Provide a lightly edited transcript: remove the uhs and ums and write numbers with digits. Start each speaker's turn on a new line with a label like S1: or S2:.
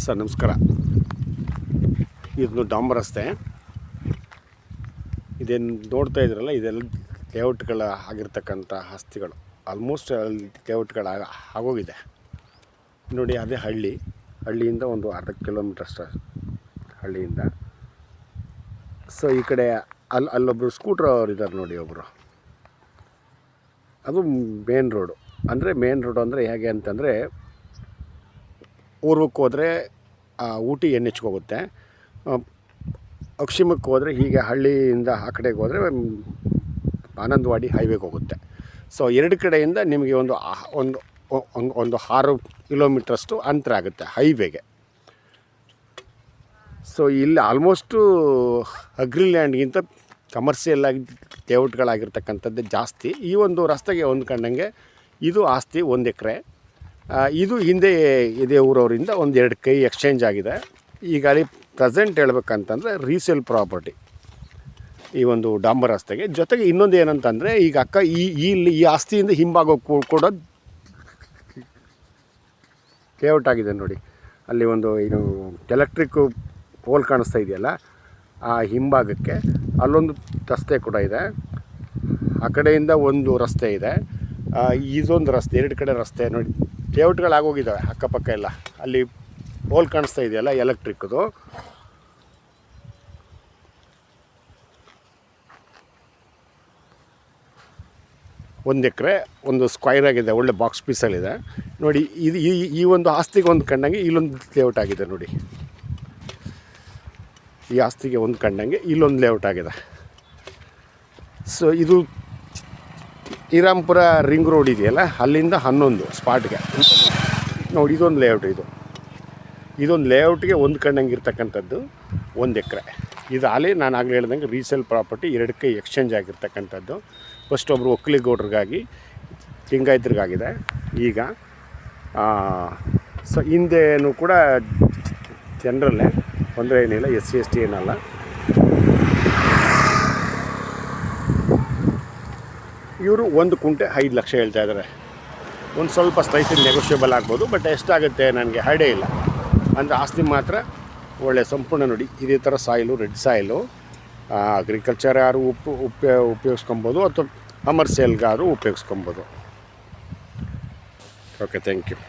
S1: Sir ನಮಸ್ಕಾರ. ಇದು ಡಾಂಬರ್ ರಸ್ತೆ. ಇದೇನು ನೋಡ್ತಾ ಇದ್ರಲ್ಲ, ಇದೆಲ್ಲ ಲೇಔಟ್ಗಳ ಆಗಿರ್ತಕ್ಕಂಥ ಆಸ್ತಿಗಳು. ಆಲ್ಮೋಸ್ಟ್ ಲೇಔಟ್ಗಳು ಆಗೋಗಿದೆ ನೋಡಿ. ಅದೇ ಹಳ್ಳಿಯಿಂದ ಒಂದು ಅರ್ಧ ಕಿಲೋಮೀಟರ್ ಅಷ್ಟು ಹಳ್ಳಿಯಿಂದ. ಸೊ ಈ ಕಡೆ ಅಲ್ಲೊಬ್ಬರು ಸ್ಕೂಟ್ರ್ ಅವ್ರು ಇದ್ದಾರೆ ನೋಡಿ, ಒಬ್ಬರು. ಅದು ಮೇನ್ ರೋಡು. ಅಂದರೆ ಹೇಗೆ ಅಂತಂದರೆ, ಪೂರ್ವಕ್ಕೆ ಹೋದರೆ ಊಟಿ NH ಹೋಗುತ್ತೆ, ಪಶ್ಚಿಮಕ್ಕೆ ಹೋದರೆ ಹೀಗೆ ಹಳ್ಳಿಯಿಂದ ಆ ಕಡೆಗೆ ಹೋದರೆ ಆನಂದವಾಡಿ ಹೈವೇಗೆ ಹೋಗುತ್ತೆ. ಸೊ ಎರಡು ಕಡೆಯಿಂದ ನಿಮಗೆ ಒಂದು 6 ಕಿಲೋಮೀಟ್ರಷ್ಟು ಅಂತರ ಆಗುತ್ತೆ ಹೈವೇಗೆ. ಸೊ ಇಲ್ಲಿ ಆಲ್ಮೋಸ್ಟು ಅಗ್ರಿಲ್ಯಾಂಡ್ಗಿಂತ ಕಮರ್ಷಿಯಲ್ ಆಗಿ ಲೇಔಟ್ಗಳಾಗಿರ್ತಕ್ಕಂಥದ್ದೇ ಜಾಸ್ತಿ. ಈ ಒಂದು ರಸ್ತೆಗೆ ಹೊಂದ್ಕೊಂಡಂಗೆ ಇದು ಆಸ್ತಿ 1 ಎಕರೆ. ಇದು ಹಿಂದೆ ಇದೇ ಊರವರಿಂದ 1-2 ಕೈ ಎಕ್ಸ್ಚೇಂಜ್ ಆಗಿದೆ. ಈಗ ಅಲ್ಲಿ ಪ್ರೆಸೆಂಟ್ ಹೇಳ್ಬೇಕಂತಂದರೆ ರೀಸೇಲ್ ಪ್ರಾಪರ್ಟಿ ಈ ಒಂದು ಡಾಂಬರ್ ರಸ್ತೆಗೆ. ಜೊತೆಗೆ ಇನ್ನೊಂದು ಏನಂತಂದರೆ, ಈಗ ಈ ಆಸ್ತಿಯಿಂದ ಹಿಂಭಾಗೋಕ್ಕೂ ಕೂಡ ಲೇಔಟ್ ಆಗಿದೆ ನೋಡಿ. ಅಲ್ಲಿ ಒಂದು ಎಲೆಕ್ಟ್ರಿಕ್ ಪೋಲ್ ಕಾಣಿಸ್ತಾ ಇದೆಯಲ್ಲ, ಆ ಹಿಂಭಾಗಕ್ಕೆ ಅಲ್ಲೊಂದು ರಸ್ತೆ ಕೂಡ ಇದೆ. ಆ ಕಡೆಯಿಂದ ಒಂದು ರಸ್ತೆ ಇದೆ, ಇದೊಂದು ರಸ್ತೆ. 2 ಕಡೆ ರಸ್ತೆ ನೋಡಿ. ಲೇಔಟ್ಗಳಾಗೋಗಿದ್ದಾವೆ ಅಕ್ಕಪಕ್ಕ ಎಲ್ಲ. ಅಲ್ಲಿ ಪೋಲ್ ಕಾಣಿಸ್ತಾ ಇದೆಯಲ್ಲ ಎಲೆಕ್ಟ್ರಿಕ್ದು, ಒಂದು ಎಕರೆ ಒಂದು ಸ್ಕ್ವೈರ್ ಆಗಿದೆ, ಒಳ್ಳೆ ಬಾಕ್ಸ್ ಪೀಸಲ್ಲಿದೆ ನೋಡಿ. ಇದು ಈ ಒಂದು ಆಸ್ತಿಗೆ ಹೊಂದ್ಕೊಂಡಂಗೆ ಇಲ್ಲೊಂದು ಲೇಔಟ್ ಆಗಿದೆ ನೋಡಿ. ಈ ಆಸ್ತಿಗೆ ಹೊಂದ್ಕೊಂಡಂಗೆ ಇಲ್ಲೊಂದು ಲೇಔಟ್ ಆಗಿದೆ. ಸೊ ಇದು ಶ್ರೀರಾಮ್ಪುರ ರಿಂಗ್ ರೋಡ್ ಇದೆಯಲ್ಲ, ಅಲ್ಲಿಂದ 11 ಸ್ಪಾಟ್ಗೆ ನೋಡಿ. ಇದೊಂದು ಲೇಔಟ್. ಇದೊಂದು ಲೇಔಟ್ಗೆ ಹೊಂದ್ಕೊಂಡಂಗೆ ಇರ್ತಕ್ಕಂಥದ್ದು 1 ಎಕರೆ. ಇದು ನಾನು ಆಗಲೇ ಹೇಳ್ದಂಗೆ ರೀಸೇಲ್ ಪ್ರಾಪರ್ಟಿ 2 ಕೈ ಎಕ್ಸ್ಚೇಂಜ್ ಆಗಿರ್ತಕ್ಕಂಥದ್ದು. ಫಸ್ಟ್ ಒಬ್ಬರು ಒಕ್ಕಲಿಗೌಡ್ರಿಗಾಗಿ, ಲಿಂಗಾಯತ್ರಿಗಾಗಿದೆ ಈಗ. ಸೊ ಹಿಂದೇನು ಕೂಡ ಜನರಲ್ಲೇ, ತೊಂದರೆ ಏನಿಲ್ಲ, SC ST ಏನಲ್ಲ. ಇವರು 1 ಕುಂಟೆ 5 ಲಕ್ಷ ಹೇಳ್ತಾ ಇದ್ದಾರೆ. ಒಂದು ಸ್ವಲ್ಪ ಸ್ಲೈಸಿಂಗ್ ನೆಗೋಷಿಯಬಲ್ ಆಗ್ಬೋದು, ಬಟ್ ಎಷ್ಟಾಗುತ್ತೆ ನನಗೆ ಐಡಿಯಾ ಇಲ್ಲ. ಅಂದರೆ ಆಸ್ತಿ ಮಾತ್ರ ಒಳ್ಳೆ ಸಂಪೂರ್ಣ ನೋಡಿ. ಇದೇ ಥರ ಸಾಯಿಲು, ರೆಡ್ ಸಾಯಿಲು. ಅಗ್ರಿಕಲ್ಚರ್ ಯಾರು ಉಪಯೋಗಿಸ್ಕೊಬೋದು, ಅಥವಾ ಕಮರ್ಷಿಯಲ್ಗಾರು ಉಪಯೋಗಿಸ್ಕೊಬೋದು. Okay, thank you.